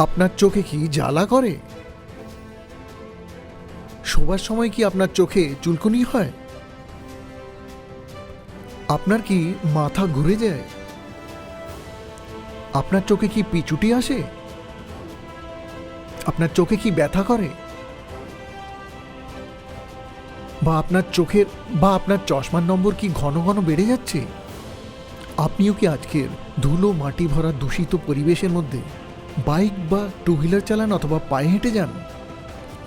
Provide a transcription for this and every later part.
আপনার চোখে কি জ্বালা করে? শোবার সময় কি আপনার চোখে চুলকুনি হয়? আপনার কি মাথা ঘুরে যায়? আপনার চোখে কি পিছুটি আসে? আপনার চোখে কি ব্যথা করে? বা আপনার চশমার নম্বর কি ঘন ঘন বেড়ে যাচ্ছে? আপনিও কি আজকের ধুলো মাটি ভরা দূষিত পরিবেশের মধ্যে বাইক বা টু হুইলার চালান অথবা পায়ে হেঁটে যান,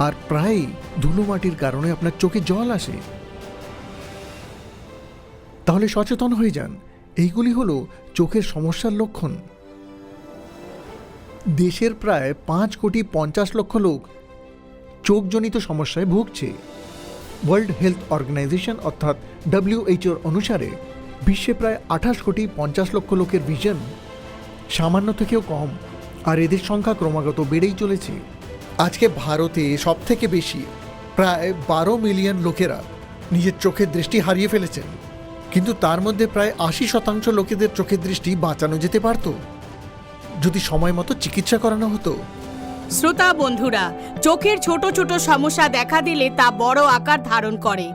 আর প্রায় ধুলো মাটির কারণে আপনার চোখে জল আসে? তাহলে সচেতন হয়ে যান। এইগুলি হলো চোখের সমস্যার লক্ষণ। দেশের প্রায় 5,50,00,000 লোক চোখজনিত সমস্যায় ভুগছে। ওয়ার্ল্ড হেলথ অর্গানাইজেশন অর্থাৎ WHO অনুসারে বিশ্বে প্রায় 28,50,00,000 লোকের ভিশন সামান্য থেকেও কম, আর এদের সংখ্যা ক্রমাগত বেড়েই চলেছে। আজকে ভারতে সবথেকে বেশি প্রায় 12 মিলিয়ন লোকেরা নিজের চোখের দৃষ্টি হারিয়ে ফেলেছেন, কিন্তু তার মধ্যে প্রায় 80% লোকেদের চোখের দৃষ্টি বাঁচানো যেতে পারত যদি সময় মতো চিকিৎসা করানো হতো। শ্রোতা বন্ধুরা, চোখের ছোট ছোট সমস্যা দেখা দিলে তা বড় আকার ধারণ করে।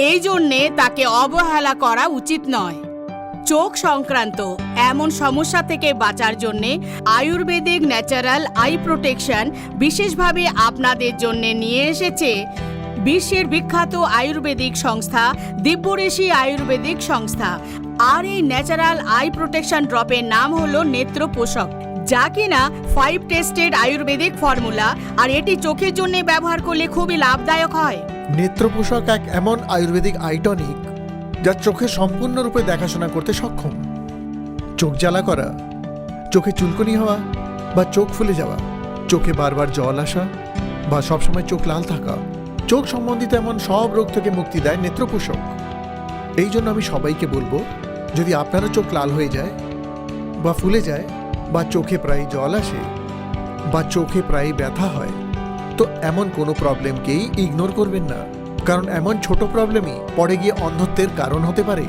এই জন্যে তাকে অবহেলা করা উচিত নয়। চোখ সংক্রান্ত এমন সমস্যা থেকে বাঁচার জন্যে আয়ুর্বেদিক ন্যাচারাল আই প্রোটেকশন বিশেষভাবে আপনাদের জন্য নিয়ে এসেছে বিশ্বের বিখ্যাত আয়ুর্বেদিক সংস্থা দিব্যঋষি আয়ুর্বেদিক সংস্থা। আর এই ন্যাচারাল আই প্রোটেকশন ড্রপের নাম হলো নেত্র পোষক, যা কিনা 5 টেস্টেড আয়ুর্বেদিক ফর্মুলা, আর এটি চোখের জন্য ব্যবহার করলে খুবই লাভদায়ক হয়। নেত্র পোষক এক এমন আয়ুর্বেদিক আইটনিক যা চোখে সম্পূর্ণরূপে দেখাশোনা করতে সক্ষম। চোখ জ্বালা করা, চোখে চুলকুনি হওয়া বা চোখ ফুলে যাওয়া, চোখে বারবার জল আসা বা সবসময় চোখ লাল থাকা, চোখ সম্বন্ধিত এমন সব রোগ থেকে মুক্তি দেয় নেত্র পোষক। এই জন্য আমি সবাইকে বলবো, যদি আপনারও চোখ লাল হয়ে যায় বা ফুলে যায় বা চোখে প্রায় জল আসে বা চোখে প্রায় ব্যথা হয়, তো এমন কোনো প্রবলেমকেই ইগনোর করবেন না, কারণ এমন ছোট প্রবলেমই পরে গিয়ে অন্ধত্বের কারণ হতে পারে।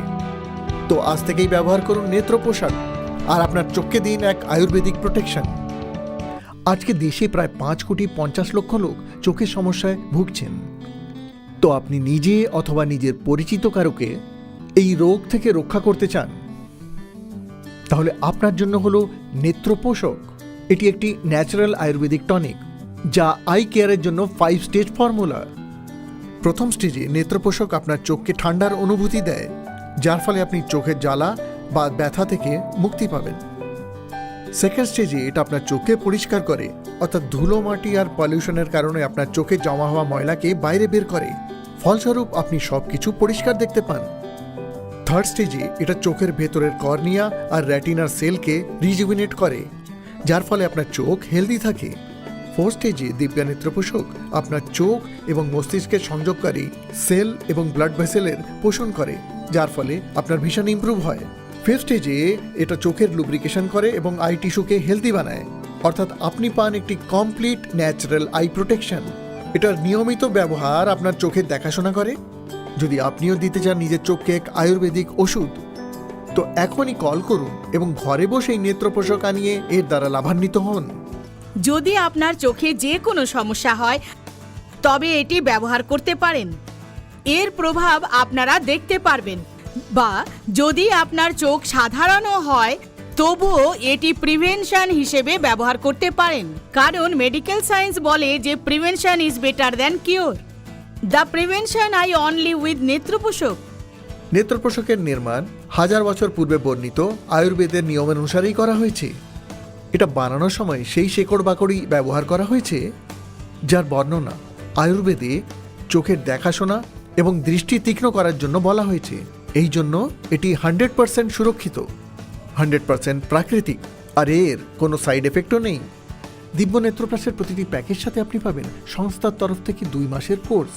তো আজ থেকেই ব্যবহার করুন নেত্র পোষক, আর আপনার চোখকে দিন এক আয়ুর্বেদিক প্রোটেকশন। আজকে দেশে প্রায় 5,50,00,000 লোক চোখের সমস্যায় ভুগছেন। তো আপনি নিজে অথবা নিজের পরিচিত কারোকে এই রোগ থেকে রক্ষা করতে চান, তাহলে আপনার জন্য হলো নেত্র পোষক। এটি একটি ন্যাচারাল আয়ুর্বেদিক টনিক, যা আই কেয়ারের জন্য 5 স্টেজ ফর্মুলা। প্রথম স্টেজে নেত্র পোষক আপনার চোখকে ঠান্ডার অনুভূতি দেয়, যার ফলে আপনি চোখের জ্বালা বা ব্যথা থেকে মুক্তি পাবেন। সেকেন্ড স্টেজে এটা আপনার চোখকে পরিষ্কার করে, অর্থাৎ ধুলো মাটি আর পলিউশনের কারণে আপনার চোখে জমা হওয়া ময়লাকে বাইরে বের করে, ফলস্বরূপ আপনি সবকিছু পরিষ্কার দেখতে পান। থার্ড স্টেজে এটা চোখের ভেতরের কর্নিয়া আর রেটিনার সেলকে রিজুভিনেট করে, যার ফলে আপনার চোখ হেলদি থাকে। ফোর্থ স্টেজে দিব্যা নেত্র পোষক আপনার চোখ এবং মস্তিষ্কের সংযোগকারী সেল এবং ব্লাড ভেসেলের পোষণ করে, যার ফলে আপনার ভিশন ইমপ্রুভ হয়। ফিফথ স্টেজে এটা চোখের লুব্রিকেশন করে এবং আই টিস্যুকে হেলদি বানায়, অর্থাৎ আপনি পান একটি কমপ্লিট ন্যাচারাল আই প্রোটেকশন। এটার নিয়মিত ব্যবহার আপনার চোখের দেখাশোনা করে। যদি আপনিও দিতে চান নিজের চোখকে এক আয়ুর্বেদিক ওষুধ, তো এখনই কল করুন এবং ঘরে বসেই নেত্র পোষক আনিয়ে এর দ্বারা লাভান্বিত হন। যদি আপনার চোখে যে কোনো সমস্যা হয়, তবে এটি ব্যবহার করতে পারেন। এর প্রভাব আপনারা দেখতে পারবেন। বা যদি আপনার চোখ সাধারণও হয়, তবুও এটি প্রিভেনশন হিসেবে ব্যবহার করতে পারেন, কারণ মেডিকেল সায়েন্স বলে যে prevention is better than cure. The prevention eye only with নেত্র পোষক। নেত্র পোষকের নির্মাণ 1000 বছর পূর্বে বর্ণিত আয়ুর্বেদের নিয়মের অনুসারেই করা হয়েছে। এটা বানানোর সময় সেই শেকড় বাকড়ই ব্যবহার করা হয়েছে, যার বর্ণনা আয়ুর্বেদে চোখের দেখাশোনা এবং দৃষ্টি তীক্ষ্ণ করার জন্য বলা হয়েছে। এই জন্য এটি 100% সুরক্ষিত, 100% প্রাকৃতিক, আর এর কোনো সাইড এফেক্টও নেই। দিব্য নেত্রপ্রাসের প্রতিটি প্যাকের সাথে আপনি পাবেন সংস্থার তরফ থেকে 2 মাসের কোর্স,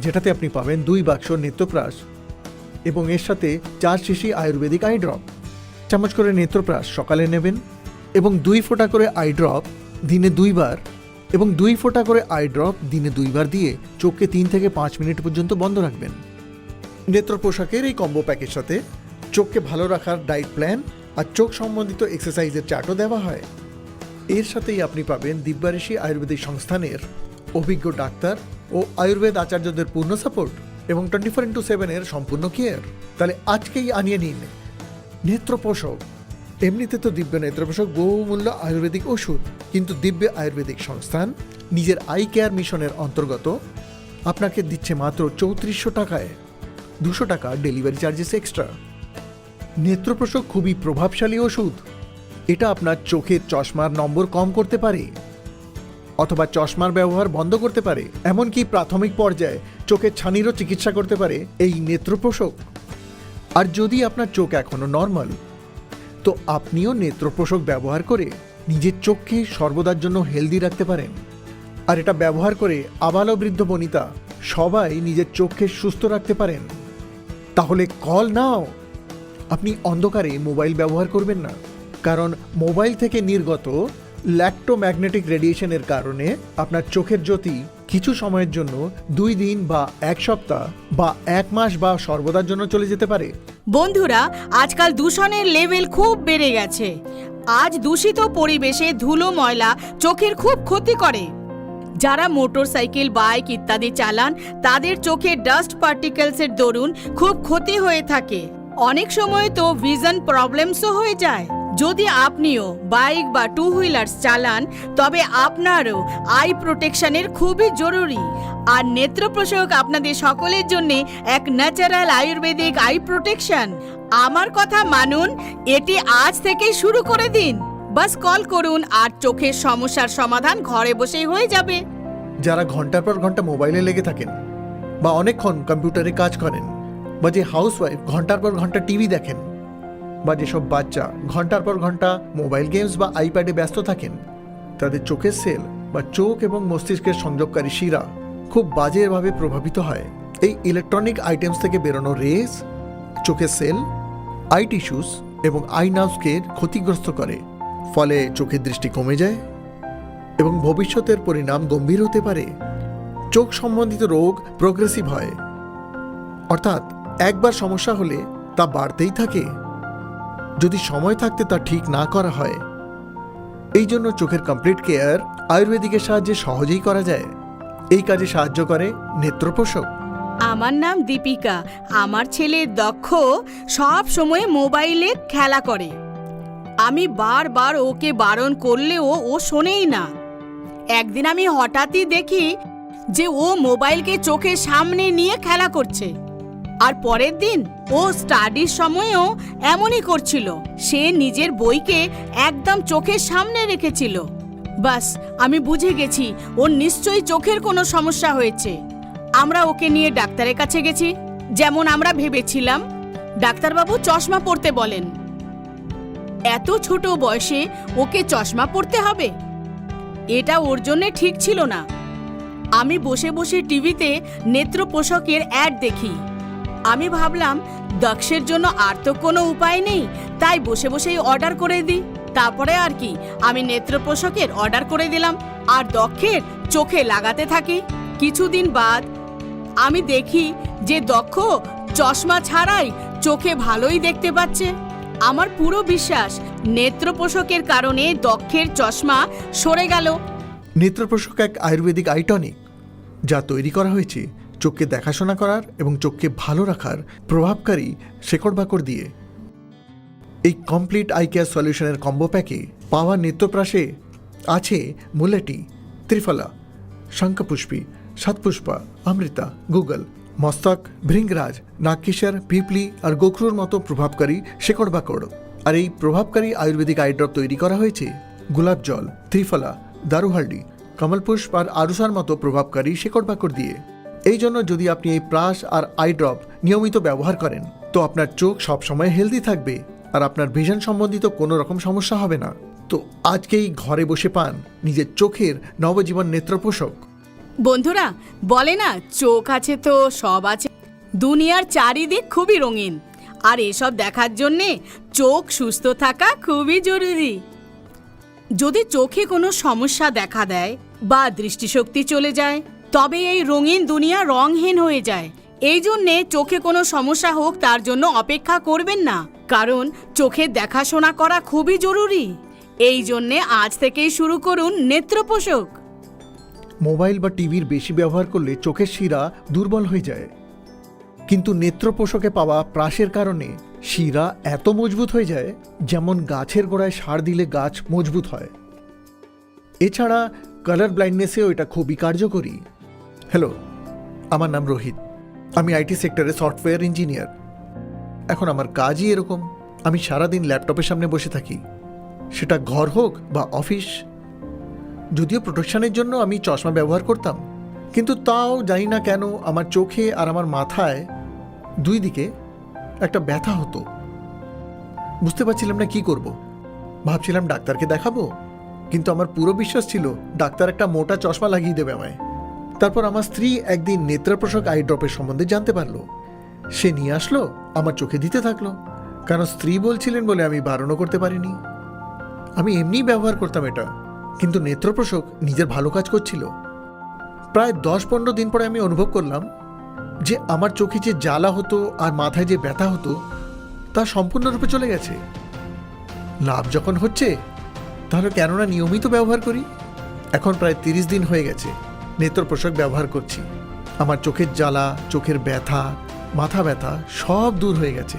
যেটাতে আপনি পাবেন 2 বাক্স নেত্রপ্রাস এবং এর সাথে 4 শিশি আয়ুর্বেদিক আই ড্রপ। চামচ করে নেত্রপ্রাস সকালে নেবেন এবং 2 ফোঁটা করে আই ড্রপ দিনে 2 বার এবং 2 ফোঁটা করে আই ড্রপ দিনে 2 বার দিয়ে চোখকে 3 থেকে 5 মিনিট পর্যন্ত বন্ধ রাখবেন। নেত্র পোশাকের এই কম্বো প্যাকের সাথে চোখকে ভালো রাখার ডায়েট প্ল্যান আর চোখ সম্বন্ধিত এক্সারসাইজের চার্টও দেওয়া হয়। এর সাথেই আপনি পাবেন দিব্যাঋষি আয়ুর্বেদিক সংস্থানের অভিজ্ঞ ডাক্তার ও আয়ুর্বেদ আচার্যদের পূর্ণ সাপোর্ট এবং 24x7 সম্পূর্ণ কেয়ার। তাহলে আজকেই আনিয়ে নিন নেত্রপোষক। এমনিতে তো দিব্য নেত্রপোষক বহুমূল্য আয়ুর্বেদিক ওষুধ, কিন্তু দিব্য আয়ুর্বেদিক সংস্থান নিজের আই কেয়ার মিশনের অন্তর্গত আপনাকে দিচ্ছে মাত্র 3400 টাকায়, 200 টাকা ডেলিভারি চার্জেস এক্সট্রা। নেত্রপোষক খুবই প্রভাবশালী ওষুধ। এটা আপনার চোখের চশমার নম্বর কম করতে পারে অথবা চশমার ব্যবহার বন্ধ করতে পারে, এমনকি প্রাথমিক পর্যায়ে চোখের ছানিরও চিকিৎসা করতে পারে এই নেত্রপোষক। আর যদি আপনার চোখ এখনো নর্মাল, তো আপনিও নেত্রপোষক ব্যবহার করে নিজের চোখকে সর্বদার জন্য হেলদি রাখতে পারেন। আর এটা ব্যবহার করে আবালো বৃদ্ধ বনিতা সবাই নিজের চোখকে সুস্থ রাখতে পারেন। তাহলে কল নাও। আপনি অন্ধকারে মোবাইল ব্যবহার করবেন না, কারণ মোবাইল থেকে নির্গত ইলেক্ট্রোম্যাগনেটিক রেডিয়েশনের কারণে আপনার চোখের জ্যোতি কিছু সময়ের জন্য 2 দিন বা 1 সপ্তাহ বা 1 মাস বা সর্বদার জন্য চলে যেতে পারে। বন্ধুরা, আজকাল দূষণের লেভেল খুব বেড়ে গেছে। আজ দূষিত পরিবেশে ধুলো ময়লা চোখের খুব ক্ষতি করে। যারা মোটরসাইকেল, বাইক ইত্যাদি চালান, তাদের চোখে ডাস্ট পার্টিকেলসের দরুন খুব ক্ষতি হয়ে থাকে। অনেক সময় তো ভিশন প্রবলেমসও হয়ে যায়। যদি আপনিও বাইক বা 2 হুইলার্স চালান, তবে আপনারও আই প্রোটেকশনের খুবই জরুরি। আর নেত্রপোষক আপনাদের সকলের জন্য এক ন্যাচারাল আয়ুর্বেদিক আই প্রোটেকশন। আমার কথা মানুন, এটি আজ থেকেই শুরু করে দিন। বাস কল করুন আর চোখের সমস্যার সমাধান ঘরে বসেই হয়ে যাবে। যারা ঘন্টার পর ঘন্টা মোবাইলে লেগে থাকেন বা অনেকক্ষণ কম্পিউটারে কাজ করেন, বা যে হাউসওয়াইফ ঘন্টার পর ঘন্টা টিভি দেখেন, বা যেসব বাচ্চা ঘন্টার পর ঘন্টা মোবাইল গেমস বা আইপ্যাডে ব্যস্ত থাকেন, তাদের চোখের সেল বা চোখ এবং মস্তিষ্কের সংযোগকারী শিরা খুব বাজেভাবে প্রভাবিত হয়। এই ইলেকট্রনিক আইটেমস থেকে বেরোনো রেস চোখের সেল, আই টিস্যুস এবং আই নার্ভসকে ক্ষতিগ্রস্ত করে। ফলে চোখের দৃষ্টি কমে যায় এবং ভবিষ্যতের পরিণাম গম্ভীর হতে পারে। চোখ সম্বন্ধিত রোগ প্রোগ্রেসিভ হয়, অর্থাৎ একবার সমস্যা হলে তা বাড়তেই থাকে যদি সময় থাকতে তা ঠিক না করা হয়। এই জন্য চোখের কমপ্লিট কেয়ার আয়ুর্বেদিকের সাহায্যে সহজেই করা যায়। এই কাজে সাহায্য করে নেত্রপোষক। আমার নাম দীপিকা। আমার ছেলে দক্ষ সব সময় মোবাইলে খেলা করে। আমি বারবার ওকে বারণ করলেও ও শোনেই না। একদিন আমি হঠাৎই দেখি যে ও মোবাইলকে চোখের সামনে নিয়ে খেলা করছে। আর পরের দিন ও স্টাডির সময়ও এমনই করছিল। সে নিজের বইকে একদম চোখের সামনে রেখেছিল। বাস, আমি বুঝে গেছি ওর নিশ্চয়ই চোখের কোনো সমস্যা হয়েছে। আমরা ওকে নিয়ে ডাক্তারের কাছে গেছি। যেমন আমরা ভেবেছিলাম, ডাক্তারবাবু চশমা পরতে বলেন। এত ছোট বয়সে ওকে চশমা পরতে হবে, এটা ওর জন্য ঠিক ছিল না। আমি বসে বসে টিভিতে নেত্রপোষকের অ্যাড দেখি। আমি ভাবলাম দক্ষের জন্য আর তো কোনো উপায় নেই, তাই বসে বসেই অর্ডার করে দিই। তারপরে আর কি, আমি নেত্রপোষকের অর্ডার করে দিলাম আর দক্ষের চোখে লাগাতে থাকি। কিছুদিন বাদ আমি দেখি যে দক্ষ চশমা ছাড়াই চোখে ভালোই দেখতে পাচ্ছে। আমার পুরো বিশ্বাস নেত্রপোষকের কারণে দক্ষের চশমা সরে গেল। নেত্রপোষক এক আয়ুর্বেদিক আই টনিক, যা তৈরি করা হয়েছে চোখকে দেখাশোনা করার এবং চোখকে ভালো রাখার প্রভাবকারী শেকড় বাকড় দিয়ে। এই কমপ্লিট আই কেয়ার সলিউশনের কম্বো প্যাকে পাওয়া নেত্রপ্রাশে আছে মুলেটি, ত্রিফলা, শঙ্খপুষ্পী, সাতপুষ্পা, অমৃতা, গুগল, মস্তক, ভৃঙ্গরাজ, নাগকেশর, পিপলি আর গোখরুর মতো প্রভাবকারী শেকড় বাকড়। আর এই প্রভাবকারী আয়ুর্বেদিক আই ড্রপ তৈরি করা হয়েছে গোলাপ জল, ত্রিফলা, দারুহাল্ডি, কমলপুষ্প আর আরুসার মতো প্রভাবকারী শেকড় বাকড় দিয়ে। এই জন্য যদি আপনি এই প্রাশ আর আই ড্রপ নিয়মিত ব্যবহার করেন, তো আপনার চোখ সবসময় হেলদি থাকবে আর আপনার ভিশন সম্বন্ধিত কোনো রকম সমস্যা হবে না। তো আজকেই ঘরে বসে পান নিজের চোখের নবজীবন নেত্রপোষক। বন্ধুরা, বলে না চোখ আছে তো সব আছে। দুনিয়ার চারিদিক খুবই রঙিন, আর এসব দেখার জন্যে চোখ সুস্থ থাকা খুবই জরুরি। যদি চোখে কোনো সমস্যা দেখা দেয় বা দৃষ্টিশক্তি চলে যায়, তবে এই রঙিন দুনিয়া রংহীন হয়ে যায়। এই জন্যে চোখে কোনো সমস্যা হোক তার জন্য অপেক্ষা করবেন না, কারণ চোখের দেখাশোনা করা খুবই জরুরি। এই জন্যে আজ থেকেই শুরু করুন নেত্রপোষক। মোবাইল বা টিভির বেশি ব্যবহার করলে চোখের শিরা দুর্বল হয়ে যায়, কিন্তু নেত্রপোষকে পাওয়া প্রাসের কারণে শিরা এত মজবুত হয়ে যায় যেমন গাছের গোড়ায় সার দিলে গাছ মজবুত হয়। এছাড়া কালার ব্লাইন্ডনেসেও এটা খুবই কার্যকরী। হ্যালো, আমার নাম রোহিত, আমি আইটি সেক্টরে সফটওয়্যার ইঞ্জিনিয়ার। এখন আমার কাজই এরকম, আমি সারাদিন ল্যাপটপের সামনে বসে থাকি, সেটা ঘর হোক বা অফিস। যদিও প্রোটেকশনের জন্য আমি চশমা ব্যবহার করতাম, কিন্তু তাও জানি না কেন আমার চোখে আর আমার মাথায় দুই দিকে একটা ব্যথা হতো। বুঝতে পারছিলাম না কি করব। ভাবছিলাম ডাক্তারকে দেখাবো, কিন্তু আমার পুরো বিশ্বাস ছিল ডাক্তার একটা মোটা চশমা লাগিয়ে দেবে আমায়। তারপর আমার স্ত্রী একদিন নেত্রপ্রসক আই ড্রপের সম্বন্ধে জানতে পারলো। সে নিয়ে আসলো, আমার চোখে দিতে থাকলো, কারণ স্ত্রী বলছিলেন বলে আমি বারণও করতে পারিনি। আমি এমনিই ব্যবহার করতাম এটা, কিন্তু নেত্রপ্রসক নিজের ভালো কাজ করছিল। প্রায় 10-15 দিন পরে আমি অনুভব করলাম যে আমার চোখে যে জ্বালা হতো আর মাথায় যে ব্যথা হতো তা সম্পূর্ণরূপে চলে গেছে। লাভ যখন হচ্ছে তাহলে কেননা নিয়মিত ব্যবহার করি। এখন প্রায় 30 দিন হয়ে গেছে নেত্রপ্রসক ব্যবহার করছি। আমার চোখের জ্বালা, চোখের ব্যথা, মাথা ব্যথা সব দূর হয়ে গেছে।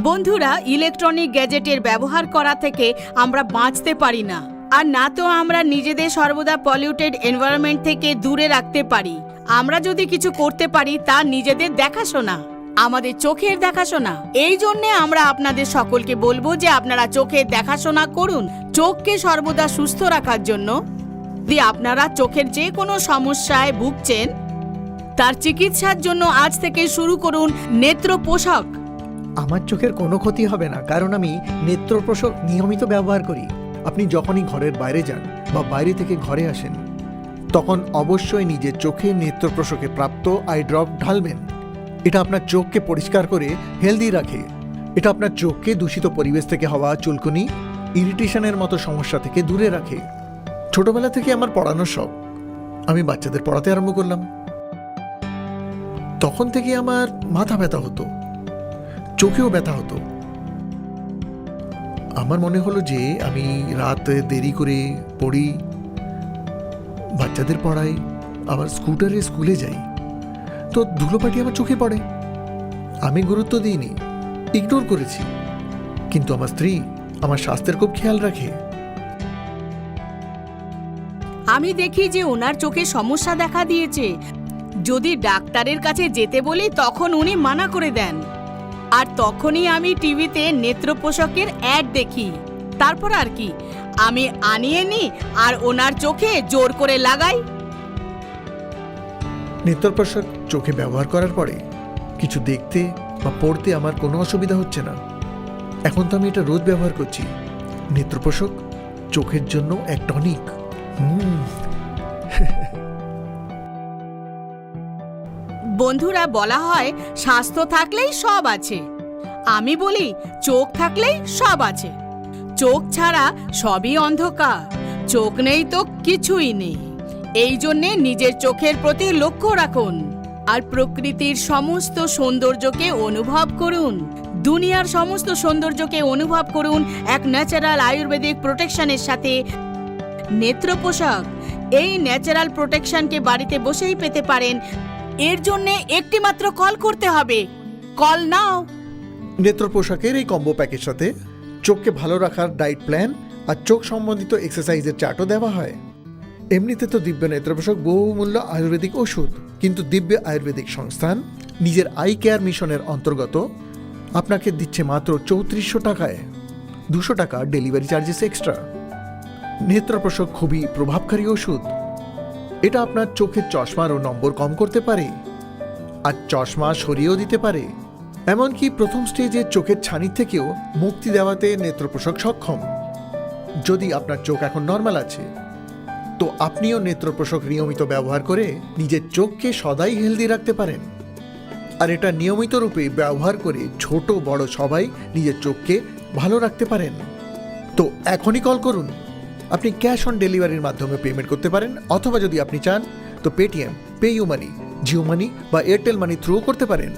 বন্ধুরা, ইলেকট্রনিক গ্যাজেটের ব্যবহার করা থেকে আমরা বাঁচতে পারি না, আর না তো আমরা নিজেদের সর্বদা পলিউটেড এনভায়রনমেন্ট থেকে দূরে রাখতে পারি। আমরা যদি কিছু করতে পারি তা নিজেদের দেখাশোনা, আমাদের চোখের দেখাশোনা। এই জন্যে আমরা আপনাদের সকলকে বলবো যে আপনারা চোখের দেখাশোনা করুন। চোখকে সর্বদা সুস্থ রাখার জন্য যদি আপনারা চোখের যে কোনো সমস্যায় ভুগছেন তার চিকিৎসার জন্য আজ থেকে শুরু করুন নেত্রপোষক। আমার চোখের কোনো ক্ষতি হবে না, কারণ আমি নেত্রপ্রসক নিয়মিত ব্যবহার করি। আপনি যখনই ঘরের বাইরে যান বা বাইরে থেকে ঘরে আসেন, তখন অবশ্যই নিজের চোখে নেত্রপ্রসকে প্রাপ্ত আই ড্রপ ঢালবেন। এটা আপনার চোখকে পরিষ্কার করে হেলদি রাখে। এটা আপনার চোখকে দূষিত পরিবেশ থেকে হওয়া চুলকুনি, ইরিটেশনের মতো সমস্যা থেকে দূরে রাখে। ছোটবেলা থেকে আমার পড়ানোর শখ, আমি বাচ্চাদের পড়াতে আরম্ভ করলাম। তখন থেকে আমার মাথা ব্যথা হতো, চোখেও ব্যথা হতো। আমার মনে হলো যে আমি রাতে দেরি করে পড়ি, বাচ্চাদের পড়াই, আবার স্কুটারে স্কুলে যাই, তো ধুলোপাটি আমার চোখে পড়ে। আমি গুরুত্ব দিইনি, ইগনোর করেছি, কিন্তু আমার স্ত্রী আমার স্বাস্থ্যের খুব খেয়াল রাখে। আমি দেখি যে ওনার চোখে সমস্যা দেখা দিয়েছে। যদি ডাক্তারের কাছে যেতে বলি তখন উনি মানা করে দেন, আর তখনই আমি টিভিতে নেত্রপোষকের অ্যাড দেখি। তারপর আর কি, আমি আনিয়ে নিই আর ওনার চোখে জোর করে লাগাই। নেত্রপ্রসক চোখে ব্যবহার করার পরে কিছু দেখতে বা পড়তে আমার কোনো অসুবিধা হচ্ছে না। এখন তো আমি এটা রোজ ব্যবহার করছি। নেত্রপ্রসক চোখের জন্য এক টনিক। বন্ধুরা, বলা হয় স্বাস্থ্য থাকলেই সব আছে। আমি বলি চোখ থাকলেই সব আছে। চোখ ছাড়া সবই অন্ধকার, চোখ নেই তো কিছুই নেই। এই জন্যে নিজের চোখের প্রতি লক্ষ্য রাখুন আর প্রকৃতির সমস্ত সৌন্দর্যকে অনুভব করুন। দুনিয়ার সমস্ত সৌন্দর্যকে অনুভব করুন এক ন্যাচারাল আয়ুর্বেদিক প্রোটেকশনের সাথে নেত্রপোষক। এই ন্যাচারাল প্রোটেকশনকে বাড়িতে বসেই পেতে পারেন। এর জন্য একটি মাত্র কল করতে হবে। Call now. নেত্রপোষকের এই কম্বো প্যাকের সাথে চোখকে ভালো রাখার ডায়েট প্ল্যান আর চোখ সম্বন্ধিত এক্সারসাইজের চার্টও দেওয়া হয়। এমনিতে তো দিব্য নেত্রপোষক বহুমূল্য আয়ুর্বেদিক ওষুধ, কিন্তু দিব্য আয়ুর্বেদিক সংস্থান নিজের আই কেয়ার মিশনের অন্তর্গত আপনাকে দিচ্ছে মাত্র 3400 টাকায়, 200 টাকা ডেলিভারি চার্জেস এক্সট্রা। নেত্রপোষক খুবই প্রভাবকারী ওষুধ। এটা আপনার চোখের চশমারও নম্বর কম করতে পারে আর চশমা সরিয়েও দিতে পারে। এমনকি প্রথম স্টেজে চোখের ছানির থেকেও মুক্তি দেওয়াতে নেত্রপোষক সক্ষম। যদি আপনার চোখ এখন নর্মাল আছে, তো আপনিও নেত্রপোষক নিয়মিত ব্যবহার করে নিজের চোখকে সদাই হেলদি রাখতে পারেন। আর এটা নিয়মিত রূপে ব্যবহার করে ছোট বড় সবাই নিজের চোখকে ভালো রাখতে পারেন। তো এখনই কল করুন। আপনি ক্যাশ অন ডেলিভারির মাধ্যমে পেমেন্ট করতে পারেন, অথবা যদি আপনি চান তো পেটিএম, পেইউমানি, জিও মানি বা এয়ারটেল মানি থ্রু করতে পারেন।